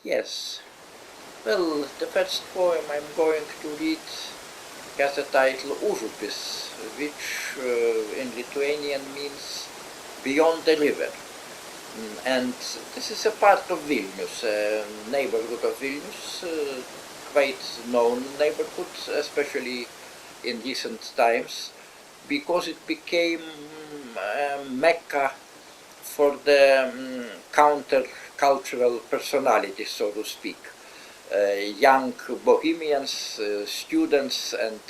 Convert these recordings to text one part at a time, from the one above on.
Yes. Well, the first poem I'm going to read has the title Užupis, which in Lithuanian means beyond the river. And this is a part of Vilnius, a neighborhood of Vilnius, quite known neighborhood, especially in recent times, because it became a mecca for the counter-cultural personalities, so to speak. Young bohemians, students and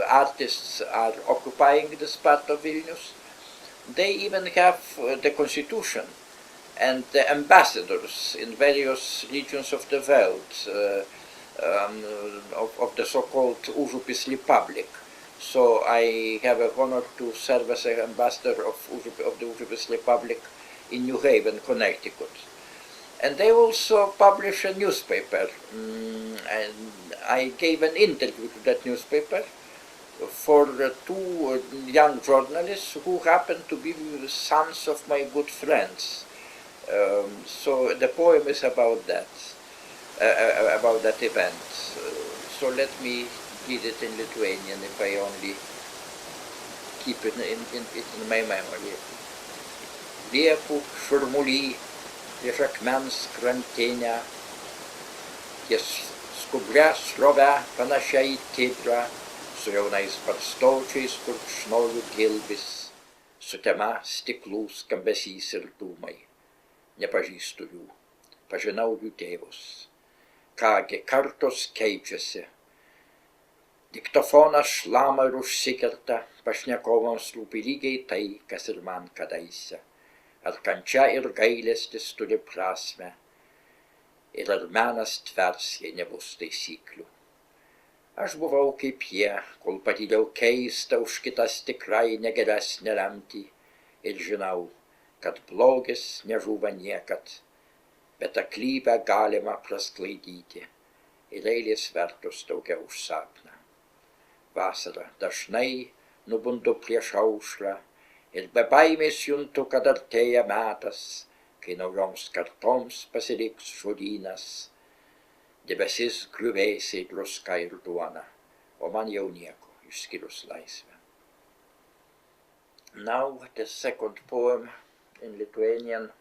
artists are occupying this part of Vilnius. They even have the constitution and the ambassadors in various regions of the world of the so-called Užupis Republic. So I have an honor to serve as an ambassador of the Užupis Republic in New Haven, Connecticut. And they also publish a newspaper, and I gave an interview to that newspaper for two young journalists who happen to be sons of my good friends. So the poem is about that event. So let me read it in Lithuanian if I only keep it in my memory. Liepų šurmuly prieš akmens krantinę, ties skubria srove panašia į tigrą, su jaunais barstočiais kurkšnoju gilbis, sutema stiklų skambesys ir dūmai. Nepažįstu jų, pažinau jų tėvus. Kągi kartos keičiasi. Diktofonas šlama ir užsikerta, pašnekovams rūpi lygiai tai, kas ir man kadaise. Ar kančia ir gailestis turi prasmę, ir ar menas tvers, jei nebus taisyklių. Aš buvau kaip jie, kol patyriau keistą už kitas tikrai negeresnę lemtį, ir žinau, kad blogis nežūva niekad, bet aklybę galima prasklaidyti, ir eilės vertus daugiau už sapną. Vasarą dažnai nubundu prieš aušrą, ir be baimės juntu, kad artėja metas, kai naujoms kartoms pasiliks žodynas, debesis griuvėsiai druska ir duona, o man jau nieko, išskyrus laisvę. Now the second poem in Lithuanian.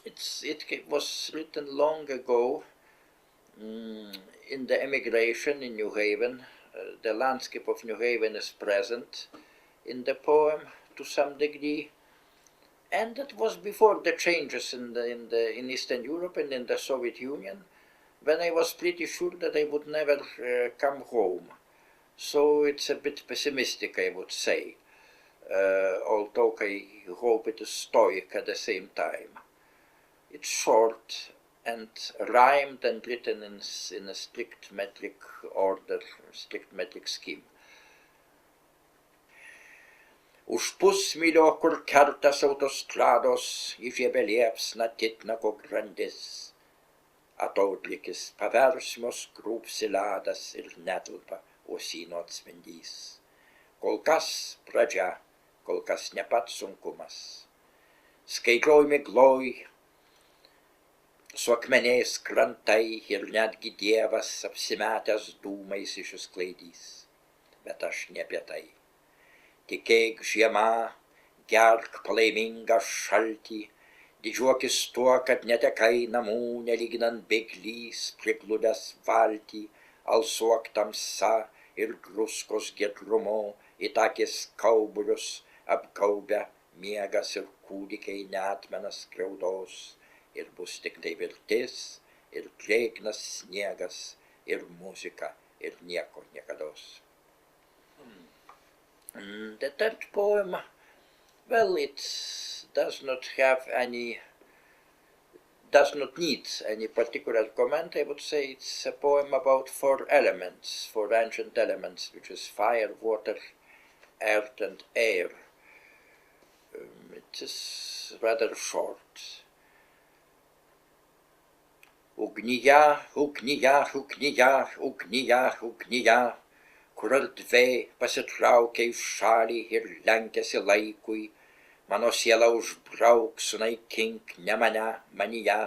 It was written long ago in the emigration in New Haven. The landscape of New Haven is present in the poem to some degree, and that was before the changes in Eastern Europe and in the Soviet Union, when I was pretty sure that I would never come home. So it's a bit pessimistic, I would say, although I hope it is stoic at the same time. It's short and rhymed and written in a strict metric order, strict metric scheme. Už pusmylio, kur kertas autostrados, įžiebė liepsna titnako grandis. Atodlikis paversmios krūpsi ledas ir netelpa uosyno atspindys. Kol kas pradžia, kol kas ne pats sunkumas. Skaidrioj migloj, su akmeniais krantai ir netgi Dievas apsimetęs dūmais išsklaidys. Bet aš ne apie tai. Tikėk žiema, gerk palaimingą šaltį, didžiuokis tuo, kad netekai namų, nelyginant bėglys prigludęs valtį, alsuok tamsa ir druskos giedrumu, įtakės kaubulius apgaubę miegas ir kūdikiai neatmena skriaudos. Ir bus tik tai viltis, ir drėgnas sniegas, ir muzika, ir nieko niekados. The third poem, well, it does not need any particular comment. I would say it's a poem about four ancient elements, which is fire, water, earth, and air. It is rather short. Ugnyje, ugnyje, ugnyje, ugnyje, ugnyje, kur erdvė pasitraukia į šalį ir lenkiasi laikui, mano siela užbrauk, sunaikink ne mane, manyje,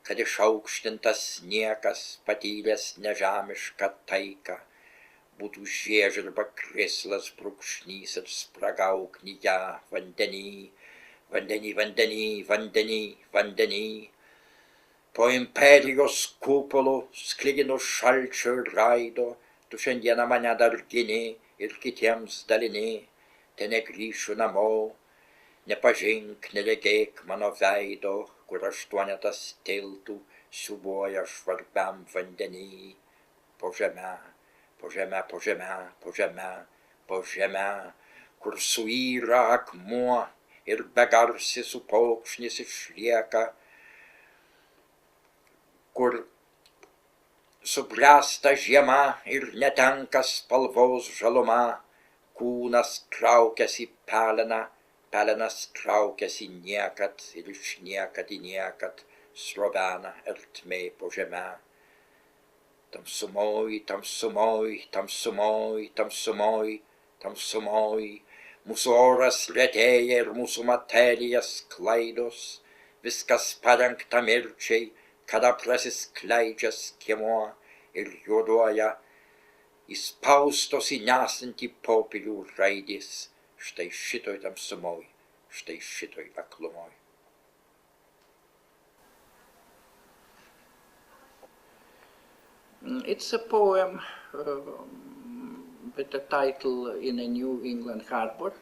kad išaukštintas niekas, patyręs nežemišką taiką, būtų žiežirba krislas brūkšnys ir spragauknyje vandenį, vandenį, vandenį, vandenį, vandenį. Po imperijos kupolo sklidino šalčio ir raido, tu šiandieną mane dar gini ir kitiems dalini, te negrįšiu namo, nepažink, neregėk mano veido, kur 8 tiltų siūbuoja švarbiam vandenį, po žeme, po žeme, po žeme, po žeme, po žeme, kur suyra akmuo ir begarsis upokšnis išlieka, kur subręsta žiema ir netenka spalvos žaluma, kūnas traukiasi peleną, pelenas traukiasi niekad ir iš niekad į niekad srovena ertmė po žeme. Tamsumoj, tamsumoj, tamsumoj, tamsumoj, tamsumoj, mūsų oras retėja ir mūsų materija sklaidos, viskas parengta mirčiai, kada prasiskleidžia skiemuo ir juoduoja, įspaustos į nesantį popierių raidės, štai šitoj tamsumoj, štai šitoj aklumoj. It's a poem with the title In a New England Harbor,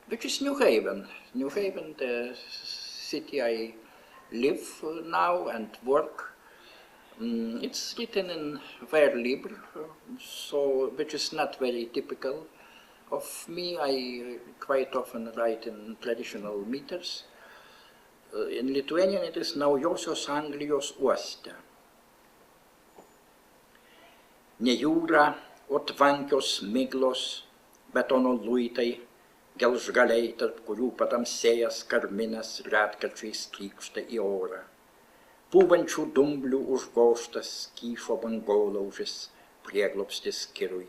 which is New Haven. New Haven, the city I live now and work. It's written in vers libre, so which is not very typical of me. I quite often write in traditional meters. In Lithuanian it is Naujosios Anglijos uoste. Ne jūra, o tvankios miglos, betono luitai, gelžgaliai, tarp kurių patamsėjęs karminas retkarčiais trykšta į orą. Pūvančių dumblių užgožtas kyšo bangolaužis, prieglobstis kirui.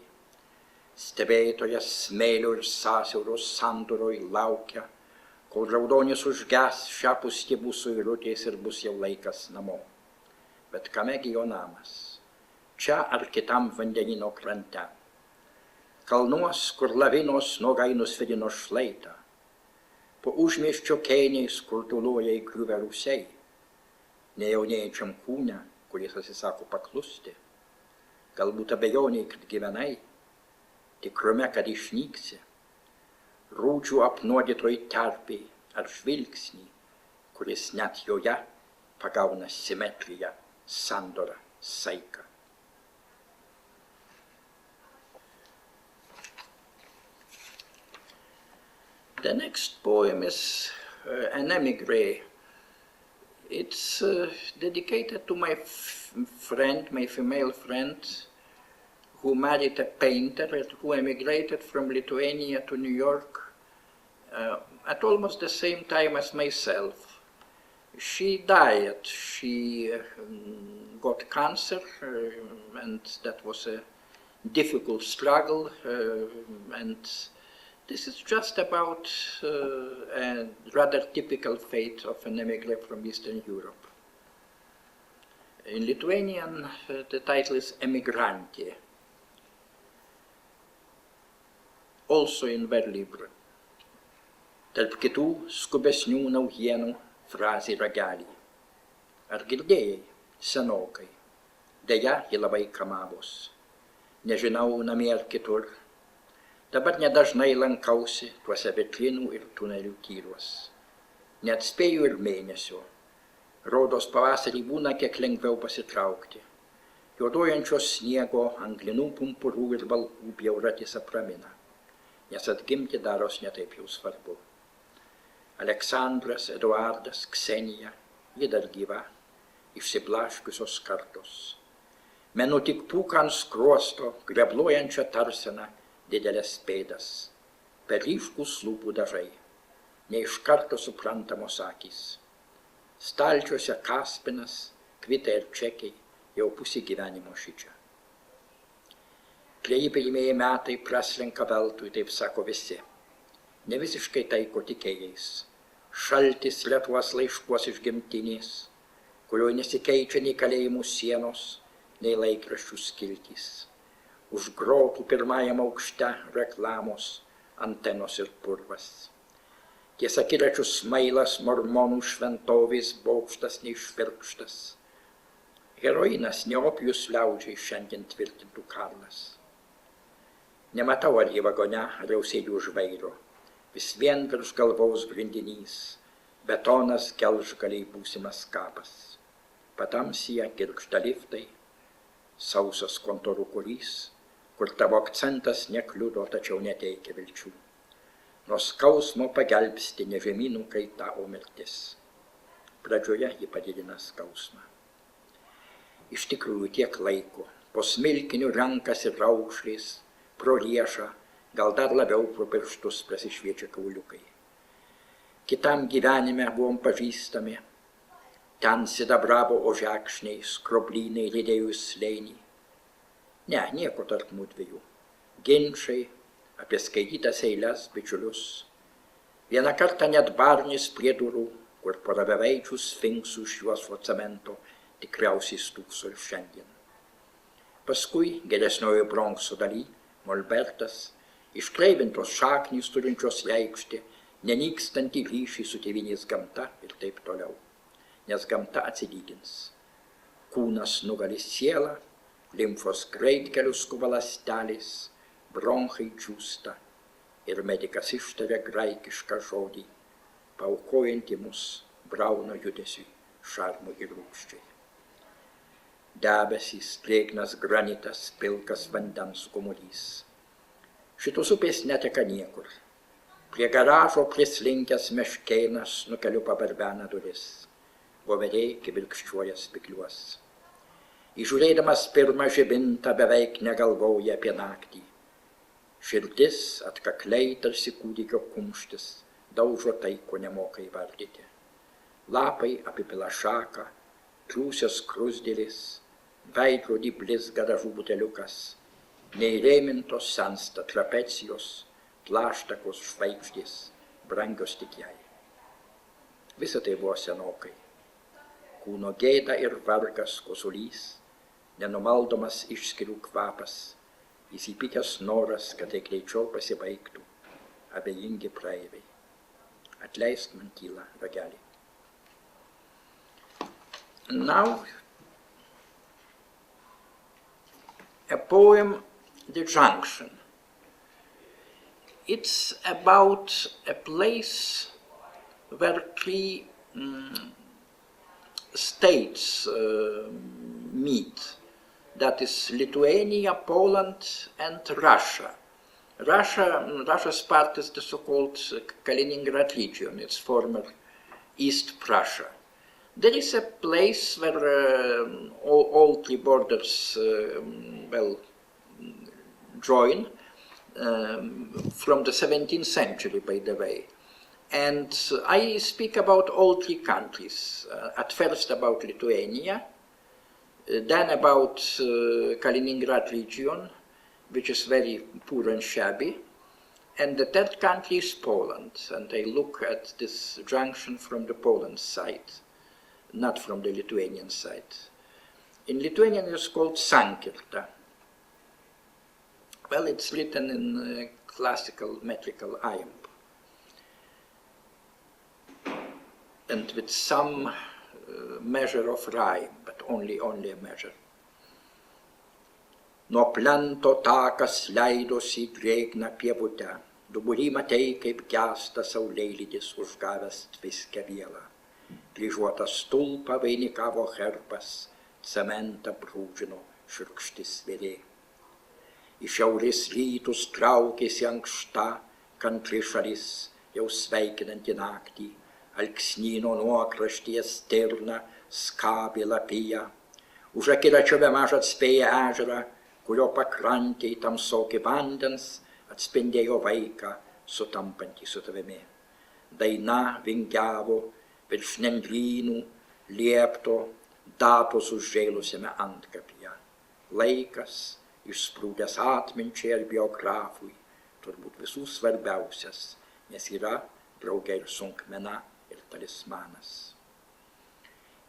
Stebėtojas smėlio ir sąsiauros sandūroj laukia, kol raudonis užges šiapus stiebų suirutės ir bus jau laikas namo. Bet kamegi jo namas? Čia ar kitam vandenino krante. Kalnuos, kur lavinos nuogai nusvidino šlaitą. Po užmiesčio keiniais, kur tuluoja įgriuvę rūsiai. Nejaunėjančiam kūne, kuris atsisako paklusti. Galbūt abejoniai, kad gyvenai. Tikrume, kad išnyksi. Rūdžių apnuodytoj terpėj ar žvilgsnį, kuris net joje pagauna simetriją, sandorą, saiką. The next poem is an émigré. It's dedicated to my friend, my female friend, who married a painter and who emigrated from Lithuania to New York at almost the same time as myself. She died. She got cancer, and that was a difficult struggle, and this is just about a rather typical fate of an émigré from Eastern Europe. In Lithuanian, the title is Emigrantė, also in vers libre. Tarp kitų skubesnių naujienų frazė ragelį. Ar girdėjai? Senokai. Deja, ji labai kamavos. Nežinau, namie ar kitur. Dabar nedažnai lankausi tuose vitrinų ir tunelių tyruos. Neatspėju ir mėnesio. Rodos pavasarį būna kiek lengviau pasitraukti. Juodojančios sniego, anglinų pumpurų ir balkų bjauratis apramina, nes atgimti daros netaip jau svarbu. Aleksandras, Eduardas, Ksenija, ji dar gyva, išsiblaškiusios kartos. Menu tik pūką ant skruosto, grebluojančią tarseną, didelės pėdas, per ryškūs lūpų dažai, ne iš karto suprantamos akys. Stalčiuose kaspinas, kvitai ir čekiai, jau pusė gyvenimo šičia. Treji pirmieji metai praslenka veltui, taip sako visi. ne visiškai tai, ko tikėjais. Šaltis Lietuvos laiškuos iš gimtinės, kurioje nesikeičia nei kalėjimų sienos, nei laikraščių skiltys. Už grotų pirmajam aukšte reklamos, antenos ir purvas. Ties akiračių smailas mormonų šventovės bokštas neišvirkštas. Heroinas neopijus liaudžiai šiandien tvirtintų Karlas. Nematau ar jį vagone, ar jau sėdžiu už vairo. Vis vien virš galvaus grindinys, betonas gelžgaliai būsimas kapas. Patamsyje girgžda liftai, sausas kontorų kurys, kur tavo akcentas nekliudo, tačiau neteikia vilčių. Nuo skausmo pagelbsti ne žemynų kaita, o mirtis. Pradžioje ji padidina skausmą. Iš tikrųjų tiek laiko, po smilkinių renkasi raukšlės, pro riešą, gal dar labiau pro pirštus prasišviečia kauliukai. Kitam gyvenime buvom pažįstami, ten sidabravo ožekšniai, skroblynai lydėjo į slėnį. Ne, nieko tarp mudviejų. Ginčai apie skaitytas eiles bičiulius. Vieną kartą net barnis prie durų, kur poraveveičių sfinksų iš juosvo cemento tikriausiai stūkso ir šiandien. Paskui geresniojo Bronkso daly molbertas, iškreivintos šaknys turinčios reikšti, nenykstantį ryšį su tėvynės gamta ir taip toliau. Nes gamta atsilygins. Kūnas nugali sielą, limfos greitkelius skuba ląstelės, bronchai džiūsta ir medikas ištaria graikišką žodį, paaukojantį mus brauno judesiui, šarmui ir rūgščiai. Debesys, drėgnas granitas, pilkas vandens gumulys. Šitos upės neteka niekur. Prie garažo prislinkęs meškėnas nukeliu pabarbena duris. Voveriai kivirkščiuoja spikliuos. Įžiūrėdamas pirmą žibintą beveik negalvoja apie naktį. Širdis atkakliai tarsi kūdikio kumštis, daužo tai, ko nemoka įvardyti. Lapai apipila šaką, triūsias krusdėlis, veidrodį blizga dažų buteliukas, neįrėmintos sensta trapecijos, plaštakos žvaigždės, brangios tik jai. Visa tai buvo senokai. Kūno gėda ir vargas kosulys, nenumaldomas išskirių kvapas, įsipykęs noras, kad tai greičiau pasibaigtų, abejingi praeiviai. Atleisk man tylą, ragelį. Now, a poem, The Junction. It's about a place where three states meet. That is Lithuania, Poland, and Russia. Russia's part is the so-called Kaliningrad region, it's former East Prussia. There is a place where all three borders join from the 17th century, by the way. And I speak about all three countries. At first about Lithuania, then about Kaliningrad region, which is very poor and shabby. And the third country is Poland. And I look at this junction from the Poland side, not from the Lithuanian side. In Lithuanian it's called Sankirta. Well, it's written in classical metrical iamb. And with some measure of rhyme, but only a measure. Nuo plento takas leidosi drėgna pievute, dubury matei, kaip gęsta saulėlydis užgavęs tviskę vielą. Kryžiuotą stulpą vainikavo herbas, cementą brūžino šiurkštis vėlė. Į šiaurės rytus traukėsi ankšta, kantri šalis, jau sveikinanti naktį, alksnyno nuokraštyje stirna, skabė lapiją. Už akiračio bemaž atspėję ežerą, kurio pakrantėj tamsoki vandens atspindėjo vaiką, sutampantį su tavimi. Daina vingiavo virš nendrynų, liepto, datos užžėlusiame antkapyje. Laikas, išsprūdęs atminčiai ar biografui, turbūt visų svarbiausias, nes yra drauge ir sunkmena, ir talismanas.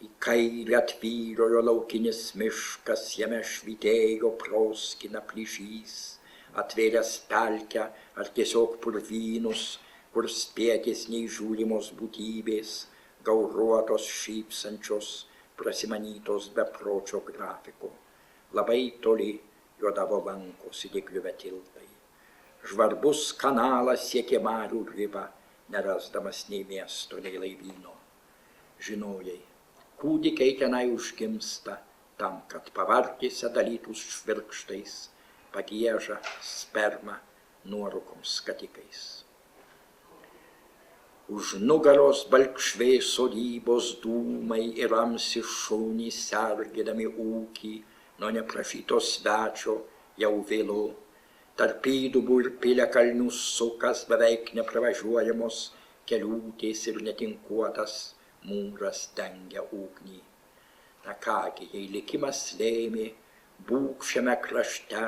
Į kairę atvyrojo laukinis miškas, jame švytėjo proskina plyšys, atvėręs pelkę ar tiesiog purvynus, kur spėtis neįžiūrimos būtybės, gauruotos šypsančios, prasimanytos bepročio grafiko. Labai toli juodavo lankos įdėkliuvę tiltai. Žvarbus kanalas siekė marių ribą, nerasdamas nei miesto, nei laivyno. Žinojai, kūdikiai tenai užgimsta, tam, kad pavartėse dalytus švirkštais, pagieža sperma nuorūkoms skatikais. Už nugaros balkšvės sodybos dūmai ir ramsi šunys sergėdami ūkį, nuo neprašyto svečio jau vėlu, tarp įdubų ir piliakalnių sukas beveik nepravažiuojamos keliūtės ir netinkuotas mūras dengia ugnį. Na kągi, jei likimas lėmė, būk šiame krašte,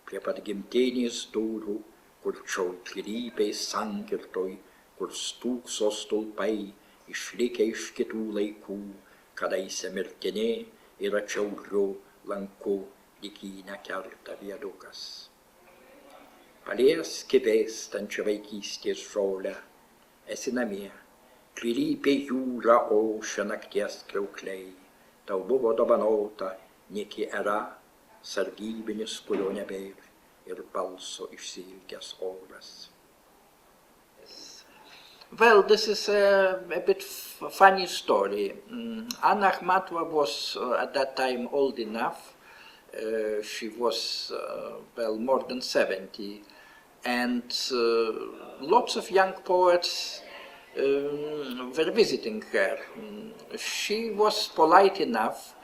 prie pat gimtinės durų, kur čiautrilypiai sankirtoj, kur stūkso stulpai, išlikę iš kitų laikų, kadaise mirtinė ir atšiauriu lanku dykynę kerta viedukas. Paliesk vėstančią vaikystės žolę, esi namie, trilypė jūra ošia nakties kriaukliai, tau buvo dovanota neki era, sargybinis, kurio nebėr, ir balso išsiilgęs oras. Well, this is a bit funny story. Anna Akhmatova was at that time old enough. She was, well, more than 70. And lots of young poets were visiting her. She was polite enough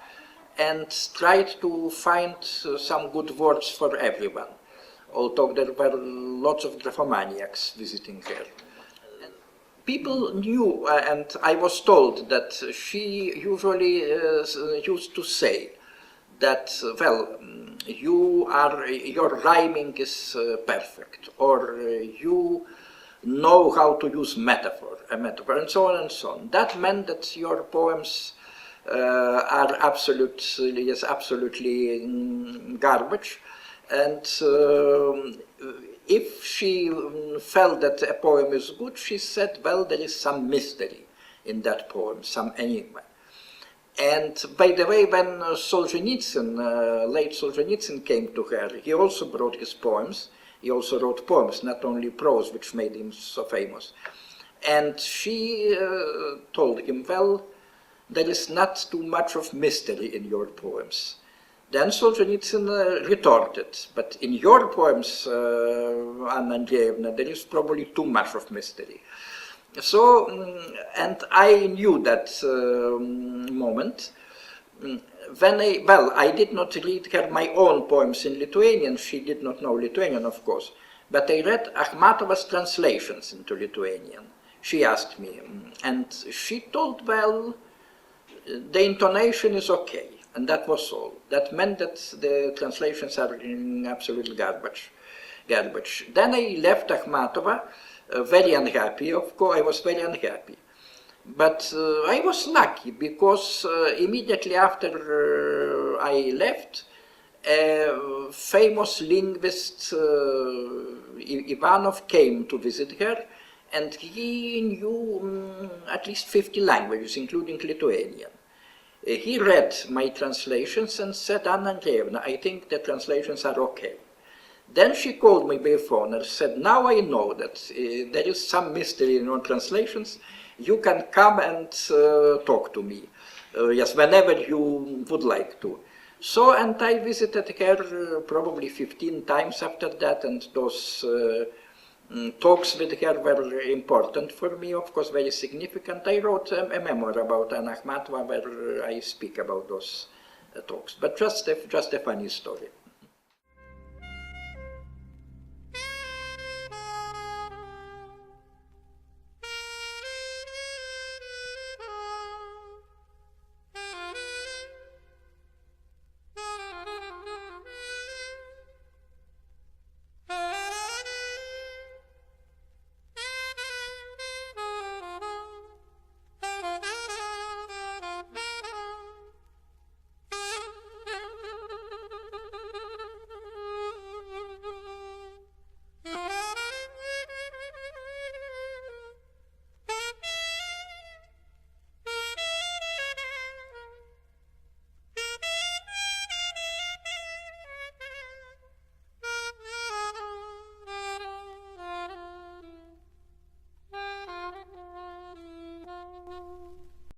and tried to find some good words for everyone, although there were lots of graphomaniacs visiting her. People knew, and I was told that she usually used to say that, well, your rhyming is perfect, or you know how to use a metaphor, and so on and so on. That meant that your poems are absolutely garbage, and if she felt that a poem is good, she said, well, there is some mystery in that poem, some enigma. And by the way, when Solzhenitsyn, late Solzhenitsyn came to her, he also brought his poems. He also wrote poems, not only prose, which made him so famous. And she told him, well, there is not too much of mystery in your poems. Then Solzhenitsyn retorted, but in your poems, Anna Andreevna, there is probably too much of mystery. So, and I knew that moment. When I did not read her my own poems in Lithuanian. She did not know Lithuanian, of course, but I read Akhmatova's translations into Lithuanian. She asked me, and she told, well, the intonation is okay. And that was all. That meant that the translations are in absolute garbage. Then I left Akhmatova, very unhappy, of course. I was very unhappy. But I was lucky, because immediately after I left, a famous linguist, Ivanov, came to visit her, and he knew at least 50 languages, including Lithuanian. He read my translations and said, Anna Andreevna, I think the translations are okay. Then she called me by phone and said, now I know that there is some mystery in your translations. You can come and talk to me, yes, whenever you would like to. So, and I visited her probably 15 times after that, and those talks with her were important for me, of course, very significant. I wrote a memoir about Anna Akhmatova where I speak about those talks, but just a funny story.